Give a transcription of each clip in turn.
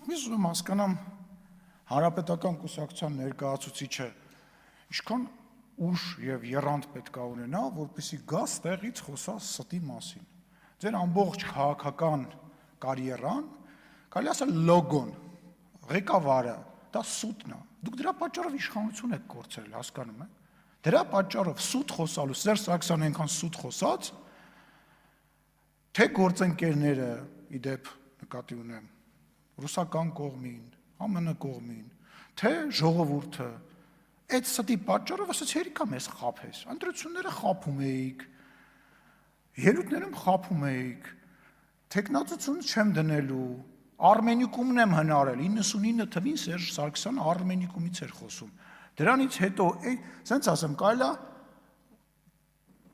Ես ուզում հասկանամ հանրապետական կուսակցության ներկայացուցիչը ինչքան ուժ եւ եռանդ պետք է ունենա, որպեսզի գա ստեղից խոսա ստի մասին։ Ձեր ամբողջ քաղաքական կարիերան, կարելի ասել լոգոն, ղեկավարը, դա սուտն է։ Դուք դրա պատճառով իշխանություն եք կորցրել, հասկանում եք։ Դրա պատճառով սուտ խոսալու, Սերժ Սարգսյանը այնքան սուտ խոսած, թե գործընկերները, իդեպ նկատի ունեմ, ռուսական կողմին, ԱՄՆ կողմին, թե ժողովուրդը, այդ ստի պատճառով ասաց հերիքա մեզ խաբես, ընտրությունները խաբում էիք, ելույթներում խաբում էիք, թեկնածություն չեմ դնելու, Արմենիկումն եմ հնարել, 99 թվին Սերժ Սարգսյանը Արմենիկումից էր խոսում, դրանից հետո, սենց ասեմ, կարելի է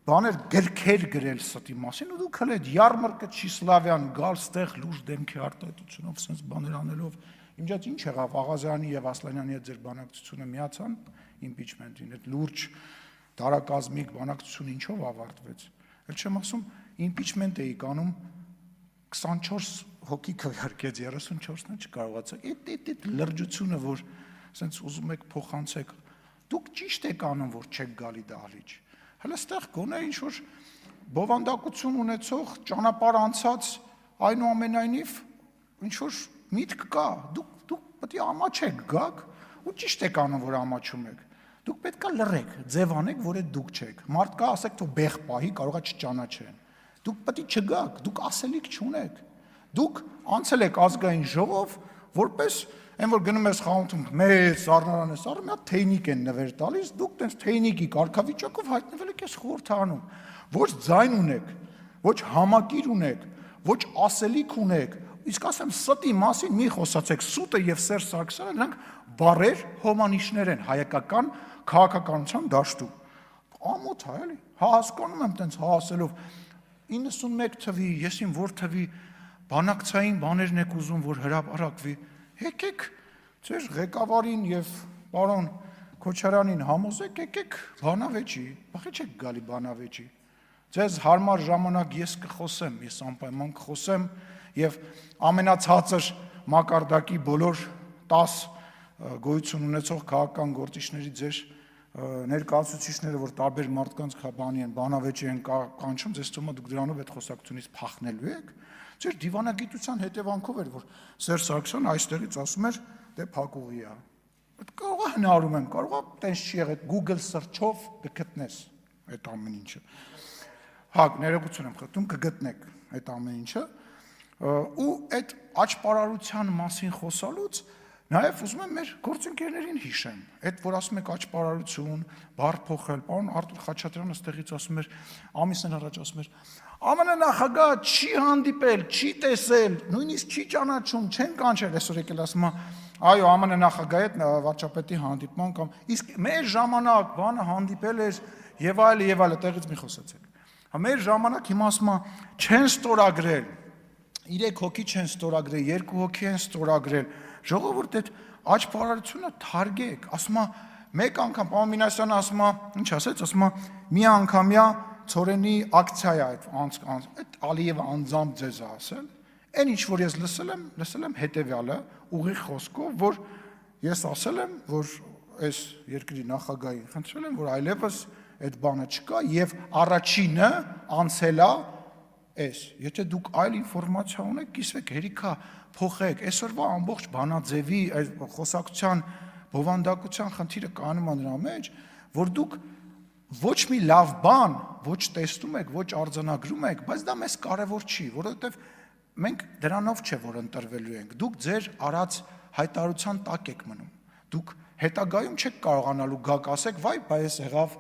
բաներ գրքեր գրել ստի մասին, ու դուք հենց Յարմարկը Չիսլավյան գալ ստեղ լուրջ դեմքի արտահայտությունով, սենց բաներ անելով, իմջած ինչ եղավ Աղազյանի եւ Ասլանյանի հետ ձեր բանակցությունը միացան իմպիչմենտին, այդ լուրջ դարակազմիկ բանակցությունը ինչով ավարտվեց։ Էլ չեմ ասում, իմպիչմենտ էի անում 24 հոգի քվեարկեց, 34-ն չկարողացաք։ Այդ լրջությունը, որ սենց ուզում եք փոխանցեք, դուք ճիշտ եք անում, որ չեք գալի դահլիճ։ Հələ ստեղ գոնե ինչ-որ բովանդակություն ունեցող ճանապարհ անցած այնուամենայնիվ ինչ-որ միտք կա, դուք պետք է ամաչեք գաք ու ճիշտ եք անում, որ ամաչում եք։ Դուք պետք է լռեք, ձևանեք, որ այդ դուք չեք։ Մարդ կա, ասեք, թող բեղ պահի, կարողա չճանաչեն։ Դուք պետք է չգաք, դուք ասելիք չունեք։ Դուք անցել եք ազգային ժողով, որպես այն որ գնում ես խանութում մեծ առնարան ես առնում, մի հատ թեյնիկ են նվեր տալիս, դուք տենց թեյնիկի կարգավիճակով հայտնվել եք այս խորհրդանում։ Ոչ ձայն ունեք, ոչ համակիր ունեք, ոչ ասելիք ունեք։ Իսկ ասեմ ստի մասին մի խոսացեք, սուտը եւ Սերժ Սարգսյանը նրանք բարեր հոմանիշներ են հայկական քաղաքականության դաշտում։ Ամոթ է, էլի։ Հասկանում եմ տենց հասելով 91 թվի, ես իմ որ թվի բանակցային բաներն եք ուզում, որ հրապարակվի։ Եկեք ձեր ղեկավարին եւ պարոն Քոչարյանին համոզեք, եկեք բանավեճի, բախի չեք գալի բանավեճի։ Ձեզ հարմար ժամանակ ես կխոսեմ, ես անպայման կխոսեմ եւ ամենացածր մակարդակի բոլոր 10 գոյություն ունեցող քաղաքական գործիչների ձեր ներկայացուցիչները, որ տարբեր մարդկանց բանի են, բանավեճի են կանչում, ձեզ թվում է դուք դրանով այդ խոսակցությունից փախնելու եք։ Ձեր դիվանագիտության հետևանքով էր, որ Սերժ Սարգսյանը այստեղից ասում էր, դե փակուղի է։ Կարող է հնարում եմ, կարող է տենց չի եղել, Google search-ով կգտնես այդ ամեն ինչը։ Հա, ներողություն եմ խնդրում, կգտնեք այդ ամեն ինչը։ Ու այդ աճպարարության մասին խոսալուց նաև ուզում եմ մեր գործընկերներին հիշեմ։ Այդ որ ասում եք աճպարարություն, բառ փոխել, պարոն Արտուր Խաչատրյանը ստեղից ասում էր, ամիսներ առաջ ասում էր, ԱՄՆ նախագահը չի հանդիպել, չի տեսել, նույնիսկ չի ճանաչում, չեն կանչել, այսօր եկել ասում է, այո, ԱՄՆ նախագահի հետ վարչապետի հանդիպման կամ իսկ մեր ժամանակ բանը հանդիպել էր եւ այլ, տեղից մի խոսացեք։ Մեր ժամանակ հիմա ասում է, չեն ստորագրել, 3 հոգի չեն ստորագրել, 2 հոգի են ստորագրել։ Ժողովուրդ այդ աճպարարությունը թարգեք, ասում է, մեկ անգամ պարոն Մինասյանը ասում է, ինչ ասեց, ասում է, մի անգամյա Ցորենի ակցիա է այդ Ալիևը անձամբ ձեզ է ասել։ Այն ինչ որ ես լսել եմ հետեւյալը, ուղիղ խոսքով, որ ես ասել եմ, որ այս երկրի նախագահին խնդրել եմ, որ այլևս այդ բանը չկա եւ առաջինը անցելա էս։ Եթե դուք այլ ինֆորմացիա ունեք, կիսվեք, հերիքա փոխեք։ Այսօրվա ամբողջ բանաձևի այս խոսակցության բովանդակության խնդիրը կանում է նրա մեջ, որ դուք ոչ մի լավ բան ոչ տեսնում եք, ոչ արձանագրում եք, բայց դա մեզ կարևոր չի, որովհետև մենք դրանով չէ, որ ընտրվելու ենք։ Դուք ձեր արած հայտարարության տակ եք մնում։ Դուք հետագայում չեք կարողանալու գաք ասեք, վայ, բա էս եղավ,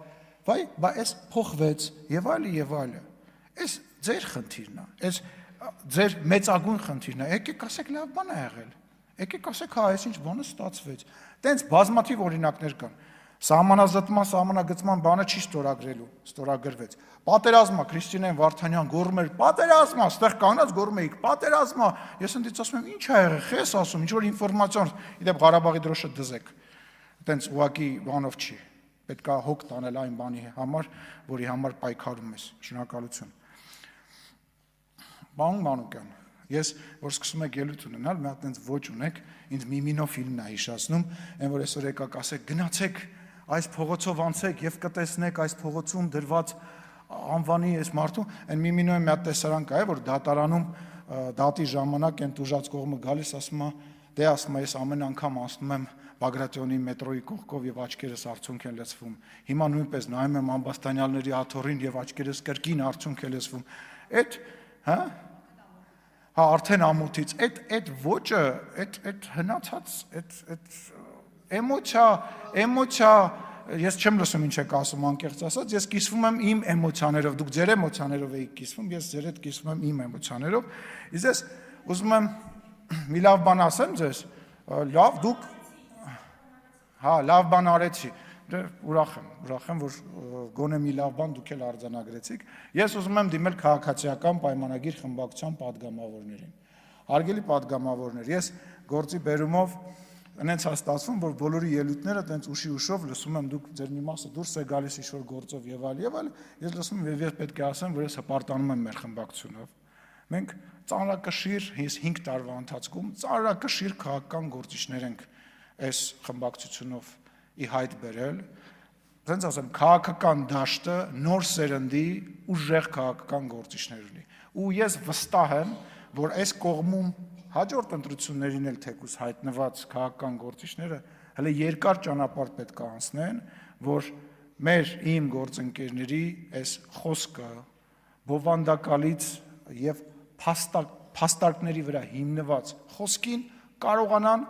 վայ, բա էս փոխվեց, եւ այլը։ Էս ձեր խնդիրն է, էս ձեր մեծագույն խնդիրն է։ Եկեք ասեք լավ բան է եղել։ Եկեք ասեք, հա, այս ինչ բանը ստացվեց։ Տենց բազմաթիվ օրինակներ կան։ Սահմանազատման, սահմանագծման բանը չի ստորագրելու, ստորագրվեց։ Պատերազմա Քրիստինեն Վարդանյան գոռում էր, պատերազմա, այստեղ կանած գոռում էիք, պատերազմա։ Ես ընդից ասում եմ, ինչ ա եղել, խես ասում, ինչ որ ինֆորմացիա, իդեպ Ղարաբաղի դրոշը դզեք։ Տենց ուղակի բանով չի։ Պետք է հոգ տանել այն բանի համար, որի համար պայքարում ես։ Շնորհակալություն։ Պարոն Մանուկյան, Ես որ սկսում եք ելույթ ունենալ, մի հատ այնց ոչ ունեք, ինձ Միմինո ֆիլմն է հիշացնում, այն որ այսօր եկաք ասեք, գնացեք այս փողոցով անցեք եւ կտեսնեք այս փողոցում դրված անվանի այս մարդու, այն Միմինոյի մի հատ տեսարան կա, որ դատարանում դատի ժամանակ այն տուժած կողմը գալիս ասում է, դե ասում է, ես ամեն անգամ անցնում եմ Բագրատյոնի մետրոյի կողքով եւ աչքերս արցունք են լցվում։ Հիմա նույնպես նայում եմ Ամբաստանյալների աթոռին եւ աչքերս կրկին արցունք է լցվում։ Այդ, հա? Հա, արդեն ամոթից, այդ ոճը, այդ հնացած, այդ էմոցիա, ես չեմ լսում ինչ եք ասում անկեղծ ասած, ես կիսվում եմ իմ էմոցիաներով, դուք ձեր էմոցիաներով եք կիսվում, ես ձեր հետ կիսվում եմ իմ էմոցիաներով։ Իսկ ես ուզում եմ մի լավ բան ասեմ ձեզ, լավ դուք հա, լավ բան արեցի, ուրախ եմ, որ գոնե մի լավ բան դուք էլ արձանագրեցիք։ Ես ուզում եմ դիմել քաղաքացիական պայմանագիր խմբակցության պատգամավորներին։ Հարգելի պատգամավորներ, ես գործի բերումով այնց հաստատվում, որ բոլորի ելույթները տենց ուշով լսում եմ, դուք ձեր մի մասը դուրս է գալիս ինչ-որ գործով եւ այլ, ես լսում եմ եւ ես պետք է ասեմ, որ ես հպարտանում եմ մեր խմբակցությունով։ Մենք ծանրակշիռ 5 տարվա ընթացքում ծանրակշիռ քաղաքական գործիչներ ենք այս խմբակցությունով ի հայտ բերել, ասենց ասեմ, քաղաքական դաշտը նոր սերնդի ուժեղ քաղաքական գործիչներ ունի։ Ու ես վստահ եմ, որ այս կողմում հաջորդ ընտրություններին էլ թեկուզ հայտնված քաղաքական գործիչները հələ երկար ճանապարհ պետք է անցնեն, որ իմ գործընկերների այս խոսքը բովանդակալից եւ փաստարկների վրա հիմնված խոսքին կարողանան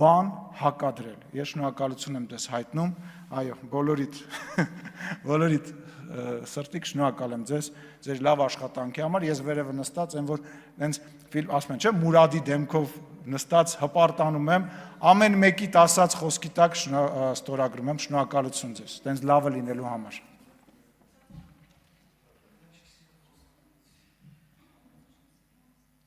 բան հակադրել։ Ես շնորհակալություն եմ դες հայտնում, այո, բոլորիդ սրտիկ շնորհակալ եմ ձեզ, ձեր լավ աշխատանքի համար, ես վերևը նստած եմ, որ հենց ֆիլմ ասում են, չէ, Մուրադի դեմքով նստած հպարտանում եմ, ամեն մեկիդ ասած խոսքի տակ ստորագրում եմ, շնորհակալություն ձեզ, տենց լավը լինելու համար։